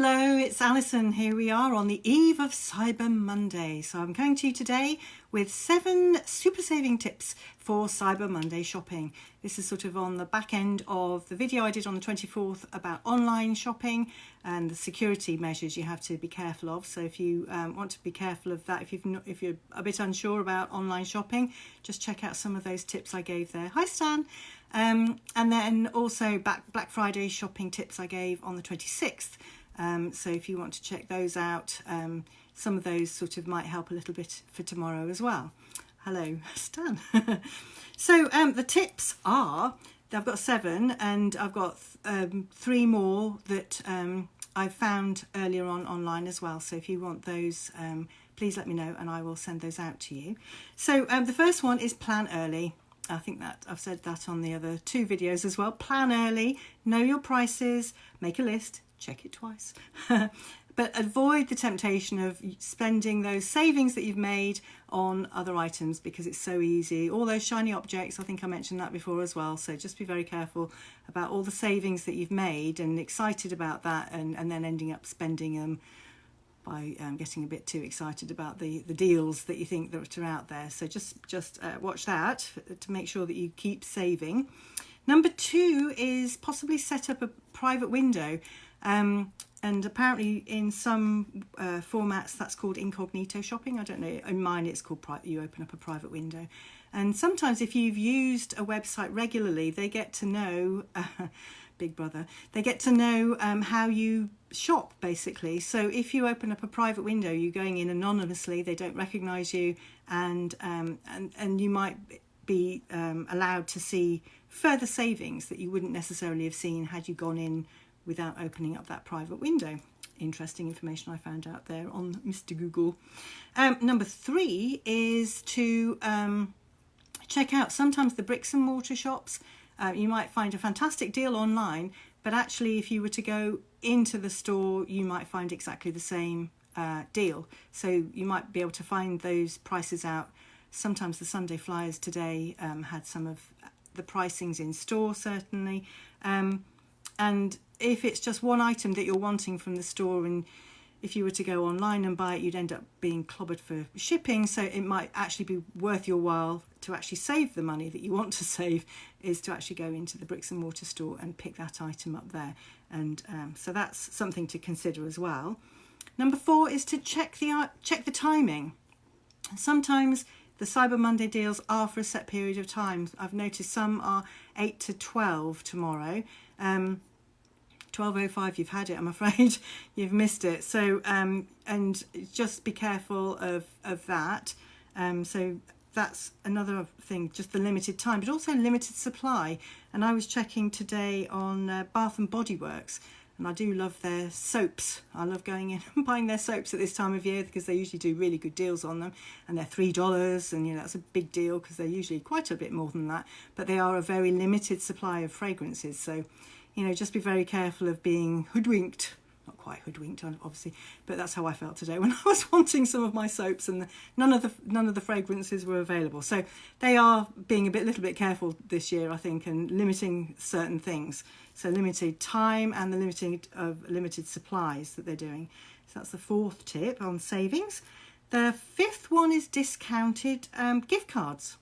Hello, it's Alison. Here we are on the eve of Cyber Monday. So I'm coming to you today with 7 super saving tips for Cyber Monday shopping. This is sort of on the back end of the video I did on the 24th about online shopping and the security measures you have to be careful of. So if you want to be careful of that, if you're a bit unsure about online shopping, just check out some of those tips I gave there. Hi Stan. And then also Black Friday shopping tips I gave on the 26th. So if you want to check those out, some of those sort of might help a little bit for tomorrow as well. Hello, Stan. So the tips are, I've got 7 and I've got 3 more that I found earlier on online as well. So if you want those, please let me know and I will send those out to you. So the first one is plan early. I think that I've said that on the other 2 videos as well. Plan early, know your prices, make a list, check it twice. But avoid the temptation of spending those savings that you've made on other items because it's so easy. All those shiny objects, I think I mentioned that before as well. So just be very careful about all the savings that you've made and excited about that and then ending up spending them by getting a bit too excited about the deals that you think that are out there. So just watch that to make sure that you keep saving. Number 2 is possibly set up a private window. And apparently in some formats that's called incognito shopping. I don't know, in mine it's called you open up a private window. And sometimes if you've used a website regularly, they get to know, Big Brother, they get to know how you shop basically. So if you open up a private window, you're going in anonymously, they don't recognise you, and you might be allowed to see further savings that you wouldn't necessarily have seen had you gone in without opening up that private window. Interesting information I found out there on Mr. Google. Number 3 is to check out sometimes the bricks and mortar shops. You might find a fantastic deal online, but actually if you were to go into the store, you might find exactly the same deal. So you might be able to find those prices out. Sometimes the Sunday flyers today had some of the pricings in store, certainly. And if it's just one item that you're wanting from the store, and if you were to go online and buy it, you'd end up being clobbered for shipping. So it might actually be worth your while to actually save the money that you want to save, is to actually go into the bricks and mortar store and pick that item up there. And so that's something to consider as well. Number 4 is to check the timing. Sometimes the Cyber Monday deals are for a set period of time. I've noticed some are 8 to 12 tomorrow. 12:05, you've had it, I'm afraid. You've missed it. So and just be careful of that. So that's another thing, just the limited time, but also limited supply. And I was checking today on Bath and Body Works, and I do love their soaps. I love going in and buying their soaps at this time of year because they usually do really good deals on them, and they're $3, and that's a big deal because they're usually quite a bit more than that, but they are a very limited supply of fragrances. So just be very careful of being hoodwinked. Not quite hoodwinked, obviously, but that's how I felt today when I was wanting some of my soaps and none of the fragrances were available. So they are being a little bit careful this year, I think, and limiting certain things. So limited time and the limited supplies that they're doing. So that's the 4th tip on savings. The 5th one is discounted gift cards.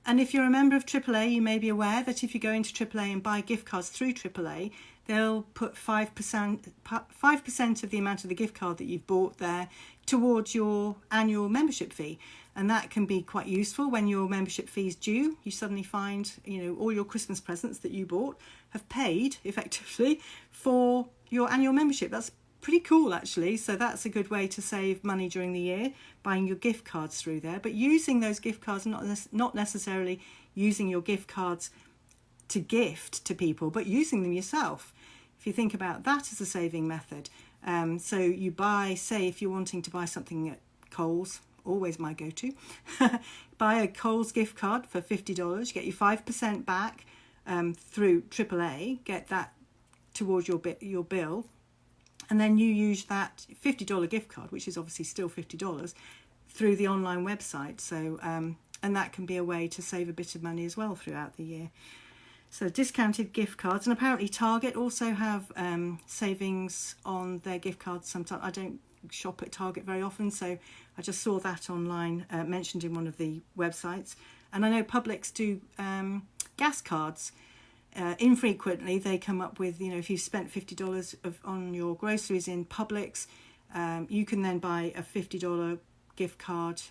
And if you're a member of AAA, you may be aware that if you go into AAA and buy gift cards through AAA, they'll put 5% of the amount of the gift card that you've bought there towards your annual membership fee. And that can be quite useful when your membership fee is due. You suddenly find, all your Christmas presents that you bought have paid effectively for your annual membership. That's pretty cool, actually. So that's a good way to save money during the year, buying your gift cards through there, but using those gift cards, not necessarily using your gift cards to gift to people, but using them yourself. If you think about that as a saving method, so you buy, say if you're wanting to buy something at Coles, always my go-to, buy a Coles gift card for $50, you get your 5% back through AAA, get that towards your bill. And then you use that $50 gift card, which is obviously still $50, through the online website. So, and that can be a way to save a bit of money as well throughout the year. So discounted gift cards, and apparently Target also have savings on their gift cards. Sometimes I don't shop at Target very often, so I just saw that online mentioned in one of the websites. And I know Publix do gas cards. Infrequently they come up with, if you've spent $50 on your groceries in Publix, you can then buy a $50 gift card,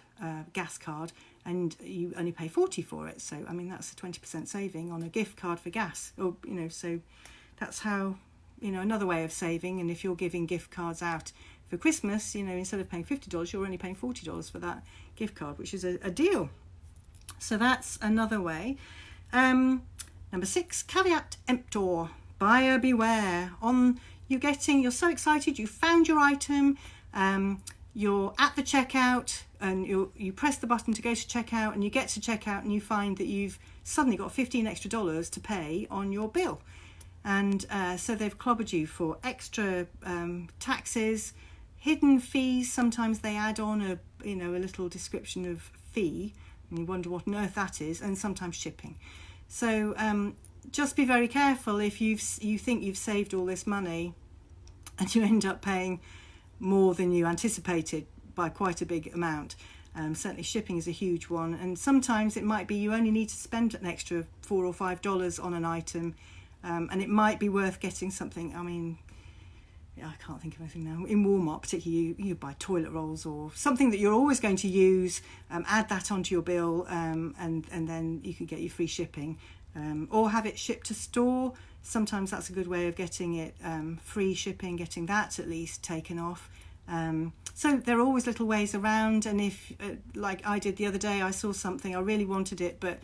gas card, and you only pay $40 for it. So I mean, that's a 20% saving on a gift card for gas. Or so that's how, another way of saving. And if you're giving gift cards out for Christmas, instead of paying $50, you're only paying $40 for that gift card, which is a deal. So that's another way. Number 6, caveat emptor, buyer beware. You're so excited, you found your item, you're at the checkout, and you press the button to go to checkout, and you get to checkout and you find that you've suddenly got $15 extra to pay on your bill. And so they've clobbered you for extra taxes, hidden fees. Sometimes they add on a little description of fee, and you wonder what on earth that is, and sometimes shipping. So just be very careful if you think you've saved all this money and you end up paying more than you anticipated by quite a big amount. Certainly shipping is a huge one, and sometimes it might be you only need to spend an extra $4 or $5 on an item, and it might be worth getting something. I mean, I can't think of anything now. In Walmart particularly, you buy toilet rolls or something that you're always going to use, add that onto your bill, and then you can get your free shipping, or have it shipped to store. Sometimes that's a good way of getting it free shipping, getting that at least taken off. So there are always little ways around, and if like I did the other day, I saw something, I really wanted it, but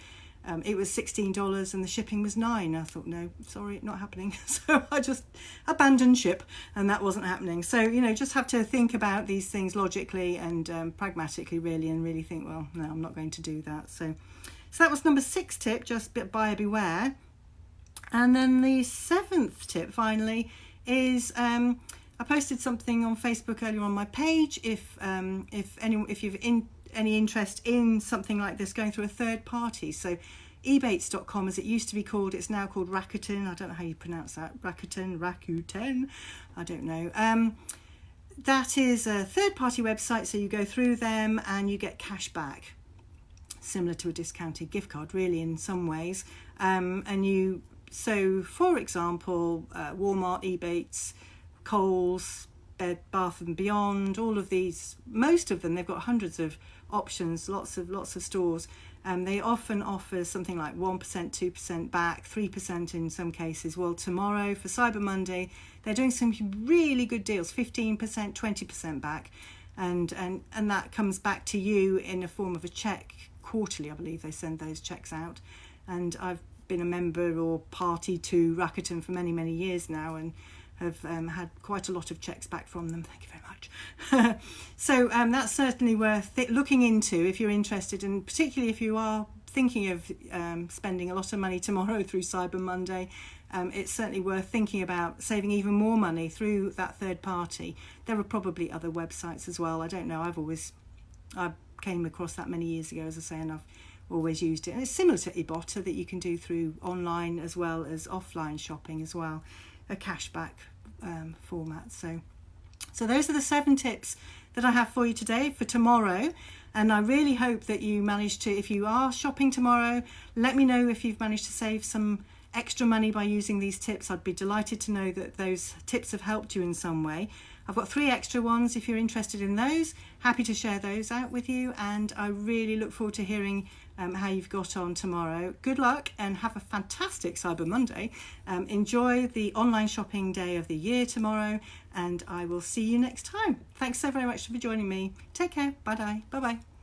it was $16 and the shipping was $9. I thought, no, sorry, not happening. So I just abandoned ship, and that wasn't happening. So, just have to think about these things logically and pragmatically, really, and really think, well, no, I'm not going to do that. So that was number 6 tip, just buyer beware. And then the 7th tip, finally, is I posted something on Facebook earlier on my page. If you've any interest in something like this going through a third party, so ebates.com, as it used to be called, it's now called Rakuten. I don't know how you pronounce that. Rakuten, I don't know. That is a third party website, so you go through them and you get cash back, similar to a discounted gift card really in some ways. So for example, Walmart, Ebates, Kohl's, Bed Bath and Beyond, all of these, most of them, they've got hundreds of options, lots of stores. They often offer something like 1%, 2% back, 3% in some cases. Well, tomorrow for Cyber Monday, they're doing some really good deals, 15%, 20% back, and that comes back to you in the form of a check quarterly. I believe they send those checks out, and I've been a member or party to Rakuten for many years now, and have had quite a lot of checks back from them. Thank you very much. So that's certainly worth looking into if you're interested, and particularly if you are thinking of spending a lot of money tomorrow through Cyber Monday. It's certainly worth thinking about saving even more money through that third party. There are probably other websites as well. I don't know. I came across that many years ago, as I say, and I've always used it. And it's similar to Ibotta, that you can do through online as well as offline shopping as well, a cashback format. So those are the 7 tips that I have for you today for tomorrow, and I really hope that you manage to, if you are shopping tomorrow, let me know if you've managed to save some extra money by using these tips. I'd be delighted to know that those tips have helped you in some way. I've got 3 extra ones if you're interested in those. Happy to share those out with you, and I really look forward to hearing how you've got on tomorrow. Good luck and have a fantastic Cyber Monday. Enjoy the online shopping day of the year tomorrow, and I will see you next time. Thanks so very much for joining me. Take care. Bye-bye. Bye-bye.